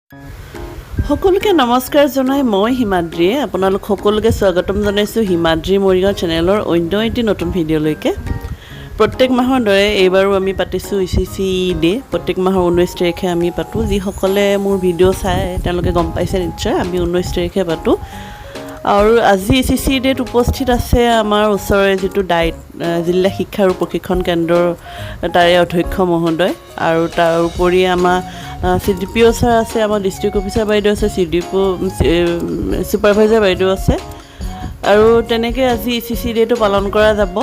সকলোকে নমস্কাৰ জনাই মই হিমাদ্ৰীয়ে আপোনালোক সকলোকে স্বাগতম জনাইছোঁ হিমাদ্ৰী মৰিগাঁও চেনেলৰ অন্য এটি নতুন ভিডিঅ'লৈকে। প্ৰত্যেক মাহৰ দৰে এইবাৰো আমি পাতিছোঁ ECC ডে। প্ৰত্যেক মাহৰ 19 তাৰিখে আমি পাতোঁ। যিসকলে মোৰ ভিডিঅ' চাই তেওঁলোকে গম পাইছে নিশ্চয় আমি 19 তাৰিখে পাতোঁ। আৰু আজি ECC ডেত উপস্থিত আছে আমাৰ ওচৰৰে যিটো জিলা শিক্ষা আৰু প্ৰশিক্ষণ কেন্দ্ৰৰ তাৰে অধ্যক্ষ মহোদয়, আৰু তাৰ উপৰি আমাৰ CDPO ছাৰ আছে, আমাৰ ডিষ্ট্ৰিক্ট অফিচাৰ বাইদেউ আছে, CDPO ছুপাৰভাইজাৰ বাইদেউ আছে, আৰু তেনেকৈ আজি ECC ডেটো পালন কৰা যাব।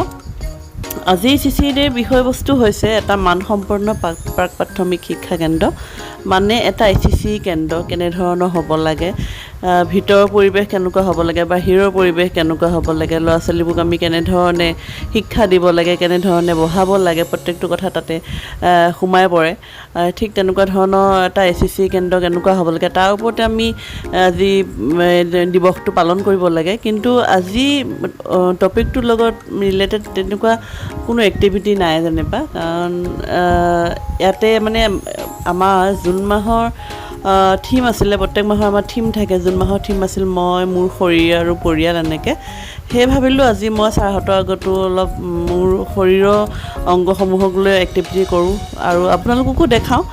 আজি ECC ডেৰ বিষয়বস্তু হৈছে এটা মানসম্পন্ন প্ৰাক প্ৰাথমিক শিক্ষা কেন্দ্ৰ, মানে এটা ECC কেন্দ্ৰ কেনেধৰণৰ হ'ব লাগে, ভিতৰৰ পৰিৱেশ কেনেকুৱা হ'ব লাগে, বাহিৰৰ পৰিৱেশ কেনেকুৱা হ'ব লাগে, ল'ৰা ছোৱালীবোৰক আমি কেনেধৰণে শিক্ষা দিব লাগে, কেনেধৰণে বঢ়াব লাগে, প্ৰত্যেকটো কথা তাতে সোমাই পৰে। ঠিক তেনেকুৱা ধৰণৰ এটা ECC কেন্দ্ৰ কেনেকুৱা হ'ব লাগে তাৰ ওপৰতে আমি আজি দিৱসটো পালন কৰিব লাগে। কিন্তু আজি টপিকটোৰ লগত ৰিলেটেড তেনেকুৱা কোনো এক্টিভিটি নাই যেনিবা, কাৰণ ইয়াতে মানে আমাৰ জুন মাহৰ থিম আছিলে, প্ৰত্যেক মাহৰ আমাৰ থিম থাকে। জুন মাহৰ থিম আছিল মই, মোৰ শৰীৰ আৰু পৰিয়াল, এনেকৈ। সেয়ে ভাবিলোঁ আজি মই ছাৰহঁতৰ আগতো অলপ মোৰ শৰীৰৰ অংগসমূহক লৈ এক্টিভিটি কৰোঁ আৰু আপোনালোককো দেখাওঁ।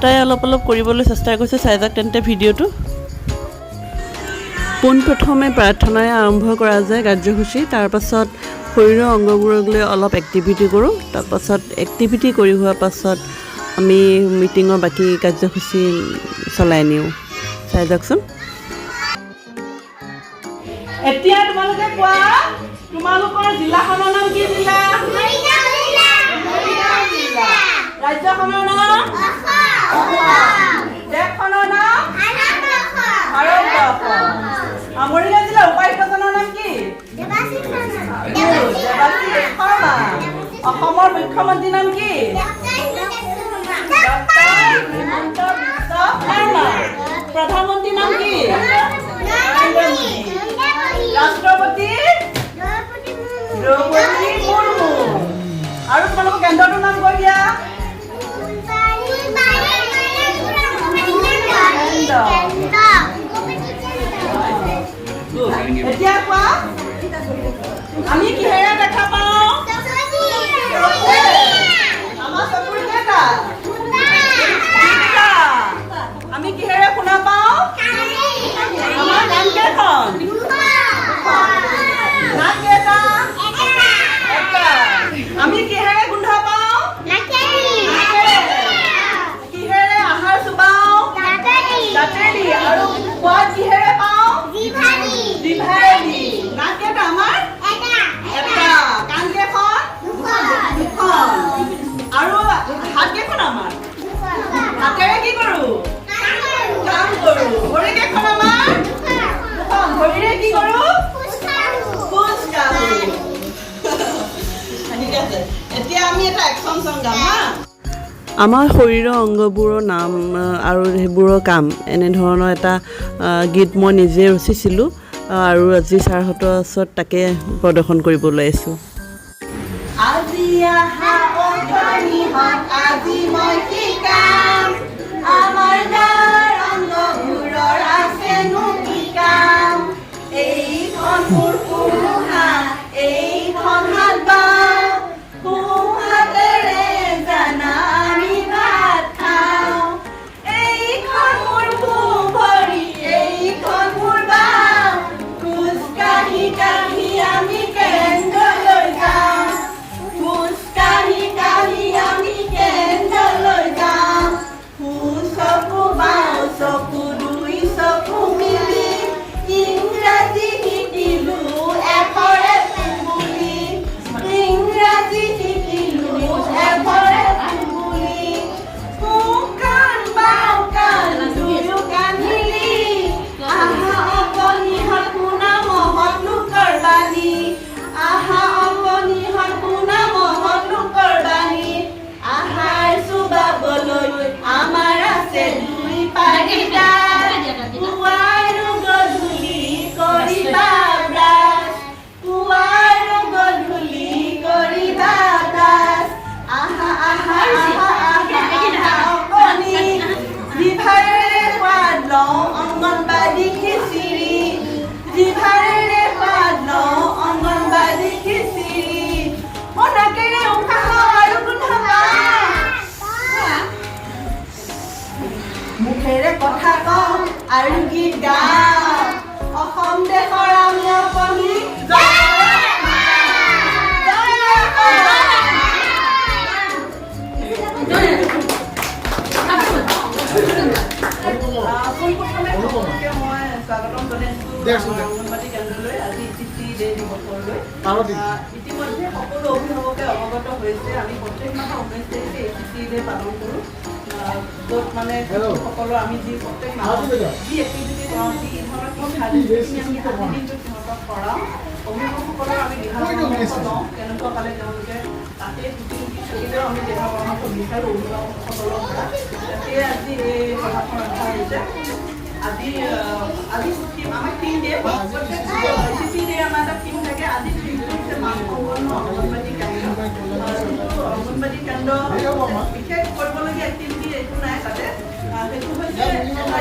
তাই অলপ কৰিবলৈ চেষ্টা কৰিছোঁ। চাই যাওক তেন্তে ভিডিঅ'টো। পোনপ্ৰথমে প্ৰাৰ্থনাৰে আৰম্ভ কৰা যায় কাৰ্যসূচী, তাৰপাছত শৰীৰৰ অংগবোৰক লৈ অলপ এক্টিভিটি কৰোঁ, তাৰপাছত এক্টিভিটি কৰি হোৱাৰ পাছত আমি মিটিঙৰ বাকী কাৰ্যসূচী চলাই নিওঁ। চাই যাওকচোন। এতিয়া তোমালোকে কোৱা, তোমালোকৰ জিলাখনৰ নাম কি? জিলা ৰাজ্যখনৰ নাম দেশখনৰ নাম ভাৰতবৰ্ষ। মৰিগাঁও জিলাৰ উপায়ুক্তজনৰ নাম কি? দেৱাশীষ শৰ্মা। অসমৰ মুখ্যমন্ত্ৰীৰ নাম কি? প্ৰধানমন্ত্ৰীৰ নাম কি? ৰাষ্ট্ৰপতি দ্ৰৌপদী মুৰ্মু। আৰু তোমালোকৰ কেন্দ্ৰটোৰ নাম কৈ দিয়া। এতিয়া কোৱা, আমি কিহেৰে দেখা পাওঁ? আমাৰ চকুৰ কেইটা? আমি কিহেৰে শুনা পাওঁ? আমাৰ কাণ কেইখন? নাক কেইটা? এটা। আমি কিহেৰে গোন্ধ পাওঁ? কিহেৰে আহাৰ চুবাওঁ? দাঁতেদি। আৰু সোৱাদ কিহেৰে পাওঁ? জিভাৰেদি। নাক কেইটা আমাৰ? এটা। কাণ কেইখন? দুখন। আৰু হাত কেইখন আমাৰ? হাতেৰে কি কৰোঁ? কাম কৰোঁ। ভৰি কেইখন আমাৰ? দুখন। ভৰিৰে কি কৰোঁ? খোজ কাঢ়োঁ। ঠিক আছে, এতিয়া আমি এটা একশ্যন চং গাম হা। আমাৰ শৰীৰৰ অংগবোৰৰ নাম আৰু সেইবোৰৰ কাম, এনেধৰণৰ এটা গীত মই নিজে ৰচিছিলোঁ, আৰু আজি ছাৰহঁতৰ ওচৰত তাকে প্ৰদৰ্শন কৰিবলৈ আহিছোঁ। আজি আহা অৰ্থনীহত আজি মই শিকাম, আমাৰ গাৰ অংগবোৰৰ আছেনো কি কাম। এইখন মোৰ সোঁহাত, এইখন হাত বাওঁ, সোঁহাতেৰে জানা আমি ভাত খাওঁ। এইখন মোৰ সোঁ ভৰি, এইখন মোৰ বাওঁ, খোজ কাঢ়ি কাঢ়ি আমি কেন্দ্ৰলৈ যাওঁ। খোজ কাঢ়ি কাঢ়ি আমি কেন্দ্ৰলৈ যাওঁ। সোঁ চকু বাওঁ মুখেৰে কথা কওঁ আৰু গীত গাওঁ অসম দেশৰ আমি আপুনি পোনপ্ৰথমে সকলোকে মই স্বাগতম জনাইছোঁ অংগনবাদী কেন্দ্ৰলৈ আজি ইটিচি ডে দিৱসলৈ ইতিমধ্যে সকলো অভিভাৱকে অৱগত হৈছে আমি প্ৰত্যেক মাহৰ 19 তাৰিখে ইটিচি ডে পালন কৰোঁ য'ত মানে সকলো আমি যি প্ৰত্যেক মাহত যি এক্টিভিটি কৰাওঁ যি ধৰণৰ শিক্ষা আমি আজি দিনটো সিহঁতক কৰাওঁ অভিভাৱকসকলৰ আমি দিহা পৰামৰ্শ লওঁ কেনেকুৱা পালে তেওঁলোকে তাতে ছুটি থাকিলেও আমি দিহা পৰামৰ্শ বিচাৰোঁ অভিভাৱকসকলৰ পৰা সেয়ে আজি এই সভাখন ৰখা হৈছে আজি ছুটি আমাৰ 3 ডে ইটিচি ডে আমাৰ এটা থিম থাকে আজি হৈছে মানসম্পন্ন অংগনবাদী কেন্দ্ৰ অংগনবাদী কেন্দ্ৰ বিশেষ কৰিবলগীয়া এক্টিভিটি একো নাই তাতে সেইটো হৈছে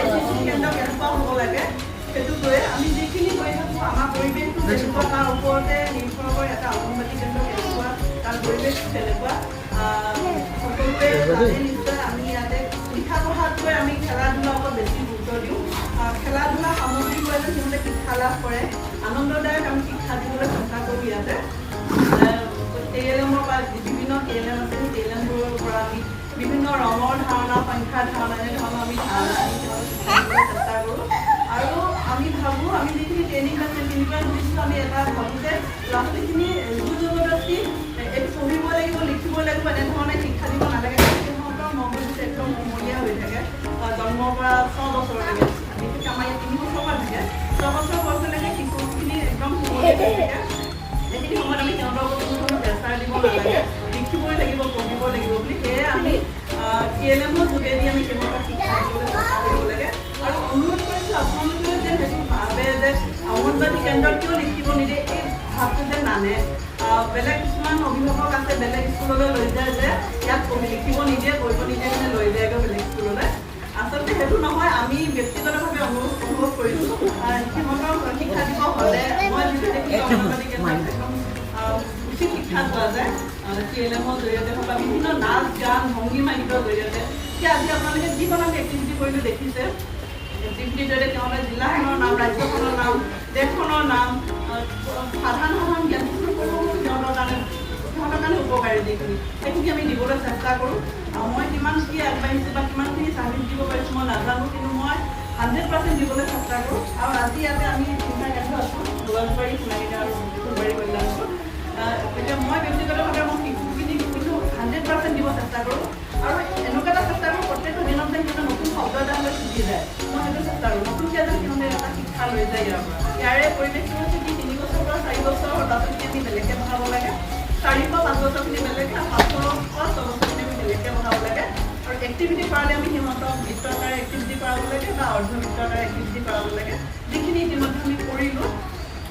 ইটিচি কেন্দ্ৰ কেনেকুৱা হ'ব লাগে সেইটো লৈ আমি যিখিনি কৰি থাকোঁ আমাৰ পৰিৱেশটো যেনেকুৱা তাৰ ওপৰতে নিৰ্ভৰ কৰে এটা অংগনবাদী কেন্দ্ৰ কেনেকুৱা তাৰ পৰিৱেশটো তেনেকুৱা সকলোৱে নিশ্চয় আমি ইয়াতে লিখা পঢ়াতকৈ আমি খেলা ধূলাৰ ওপৰত বেছি গুৰুত্ব দিওঁ খেলা ধূলা সামগ্ৰী লৈ সিহঁতে শিক্ষা লাভ কৰে আনন্দদায়ক আমি শিক্ষা দিবলৈ চেষ্টা কৰোঁ ইয়াতে TLM-ৰ পৰা বিভিন্ন TLM আছে TLM-বোৰৰ পৰা আমি বিভিন্ন ৰঙৰ ধাৰণা সংখ্যাৰ ধাৰণা এনেধৰণৰ আমি ধাৰণা চেষ্টা কৰোঁ আৰু আমি ভাবোঁ আমি যিখিনি ট্ৰেইনিং আছে তিনিবাৰ দিছোঁ আমি এটা ভাবোঁ যে ল'ৰা ছোৱালীখিনি জবৰদস্তি এইটো পঢ়িব লাগিব লিখিব লাগিব এনেধৰণে শিক্ষা দিব নালাগে সিহঁতৰ মগজুটো একদম কুমলীয়া হৈ থাকে জন্মৰ পৰা 6 বছৰলৈকে বিশেষকৈ আমাৰ ইয়াত 3 বছৰ পৰা থাকে 6 বছৰ বয়সলৈকে শিশুখিনি একদম কুমলীয়া হৈ থাকে সেইখিনি সময়ত আমি সিহঁতৰ ওপৰত কোনো প্ৰেছাৰ দিব নালাগে লিখিবই লাগিব পঢ়িব লাগিব বুলি সেয়ে আমি TLM-ৰ যোগেদি আমি সিহঁতক শিক্ষা দিবলৈ চেষ্টা কৰিব লাগে আৰু অনুৰোধ কৰিছোঁ আপোনালোকে যে সেইটো ভাবে যে অংগনবাদী কেন্দ্ৰত কিয় লিখিব নিদিয়ে এই ভাৱটো যে নানে বেলেগ কিছুমান অভিভাৱক আছে বেলেগ স্কুললৈ লৈ যায় যে ইয়াত লিখিব নিদিয়ে কৰিব নিদিয়ে মানে লৈ যায়গৈ বেলেগ স্কুললৈ আচলতে সেইটো নহয় আমি ব্যক্তিগতভাৱে অনুভৱ কৰিছোঁ সিহঁতৰ শিক্ষা দিব হ'লে মই যিটো দেখিছোঁ অংগনবাদী কেন্দ্ৰত একদম উচিত শিক্ষা পোৱা যায় TLM-ৰ জৰিয়তে হওক বা বিভিন্ন নাচ গান ভংগীমা গীতৰ জৰিয়তে এতিয়া আজি আপোনালোকে যিখন আমি এক্টিভিটি কৰিলোঁ দেখিছে এক্টিভিটিৰ জৰিয়তে তেওঁলোকে জিলাখনৰ নাম ৰাজ্যখনৰ নাম দেশখনৰ নাম সাধাৰণ জ্ঞান সিহঁতৰ কাৰণে উপকাৰী যিখিনি সেইখিনি আমি দিবলৈ চেষ্টা কৰোঁ মই কিমান কি আগবাঢ়িছোঁ বা কিমানখিনি চাৰ্ভিচ দিব পাৰিছোঁ মই নাজানো কিন্তু মই 100% দিবলৈ চেষ্টা কৰোঁ আৰু আজি ইয়াতে আমি 3টা কেন্দ্ৰ আছোঁ গোৱালপাৰী সোণাৰীতে আৰু ফুলবাৰী কল্যাণপুৰ এতিয়া মই ব্যক্তিগতভাৱে মই শিশুখিনি কিন্তু 100% দিব চেষ্টা কৰোঁ আৰু এনেকুৱা এটা চেষ্টা কৰোঁ প্ৰত্যেকটো দিনতে সিহঁতে নতুন শব্দ এটা হ'লে শিকি যায় মই সেইটো চেষ্টা কৰোঁ নতুনকৈ যেন সিহঁতে এটা শিক্ষা লৈ যায় ইয়াৰ পৰা ইয়াৰে পৰিৱেশটো হৈছে কি 3 বছৰৰ পৰা 4 বছৰৰ ল'ৰা ছোৱালীখিনি আমি বেলেগকৈ পঢ়াব লাগে 4 পৰা 5 বছৰখিনি বেলেগ আৰু 5 পৰা 6 বছৰখিনি আমি বেলেগকৈ পঢ়াব লাগে আৰু এক্টিভিটি কৰালে আমি সিহঁতক বৃত্তাকাৰে এক্টিভিটি কৰাব লাগে বা অৰ্ধবৃত্তাকাৰে এক্টিভিটি কৰাব লাগে যিখিনি ইতিমধ্যে আমি কৰিলোঁ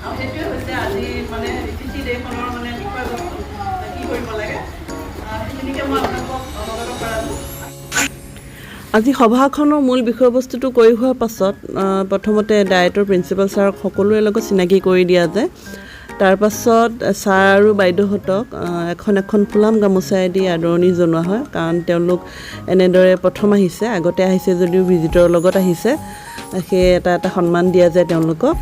আৰু সেইটোৱে হৈছে আজি মানে ইটিচি ডেখনৰ মানে বিষয়বস্তু কি কৰিব লাগে সেইখিনিকে মই আপোনালোকক অৱগত কৰালোঁ আজি সভাখনৰ মূল বিষয়বস্তুটো কৰি হোৱাৰ পাছত প্ৰথমতে ডায়েটৰ প্ৰিন্সিপাল ছাৰক সকলোৰে লগত চিনাকি কৰি দিয়া যায় তাৰ পাছত ছাৰ আৰু বাইদেউহঁতক এখন ফুলাম গামোচাই দি আদৰণি জনোৱা হয় কাৰণ তেওঁলোক এনেদৰে প্ৰথম আহিছে আগতে আহিছে যদিও ভিজিটৰৰ লগত আহিছে সেই এটা সন্মান দিয়া যায় তেওঁলোকক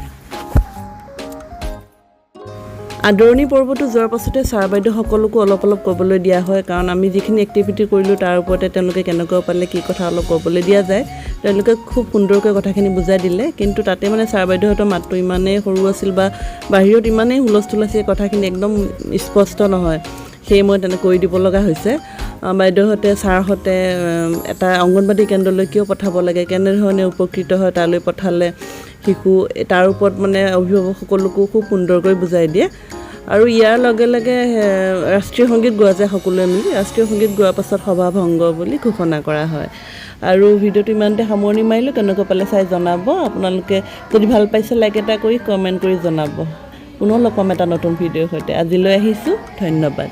আদৰণি পৰ্বটো যোৱাৰ পাছতে ছাৰ বাইদেউ সকলোকো অলপ ক'বলৈ দিয়া হয় কাৰণ আমি যিখিনি এক্টিভিটি কৰিলোঁ তাৰ ওপৰতে তেওঁলোকে কেনেকুৱা পালে কি কথা অলপ ক'বলৈ দিয়া যায় তেওঁলোকে খুব সুন্দৰকৈ কথাখিনি বুজাই দিলে কিন্তু তাতে মানে ছাৰ বাইদেউহঁতৰ মাতটো ইমানেই সৰু আছিল বা বাহিৰত ইমানেই হুলস্থুল আছিল কথাখিনি একদম স্পষ্ট নহয় সেয়ে মই তেনে কৰি দিব লগা হৈছে বাইদেউহঁতে ছাৰহঁতে এটা অংগনবাদী কেন্দ্ৰলৈ কিয় পঠাব লাগে কেনেধৰণে উপকৃত হয় তালৈ পঠালে শিশু তাৰ ওপৰত মানে অভিভাৱকসকলকো খুব সুন্দৰকৈ বুজাই দিয়ে আৰু ইয়াৰ লগে লগে ৰাষ্ট্ৰীয় সংগীত গোৱা যায় সকলোৱে মিলি ৰাষ্ট্ৰীয় সংগীত গোৱাৰ পাছত সভা ভংগ বুলি ঘোষণা কৰা হয় আৰু ভিডিঅ'টো ইমানতে সামৰণি মাৰিলোঁ কেনেকুৱা পালে চাই জনাব আপোনালোকে যদি ভাল পাইছে লাইক এটা কৰি কমেণ্ট কৰি জনাব পুনৰ লগ পাম এটা নতুন ভিডিঅ'ৰ সৈতে আজিলৈ আহিছোঁ ধন্যবাদ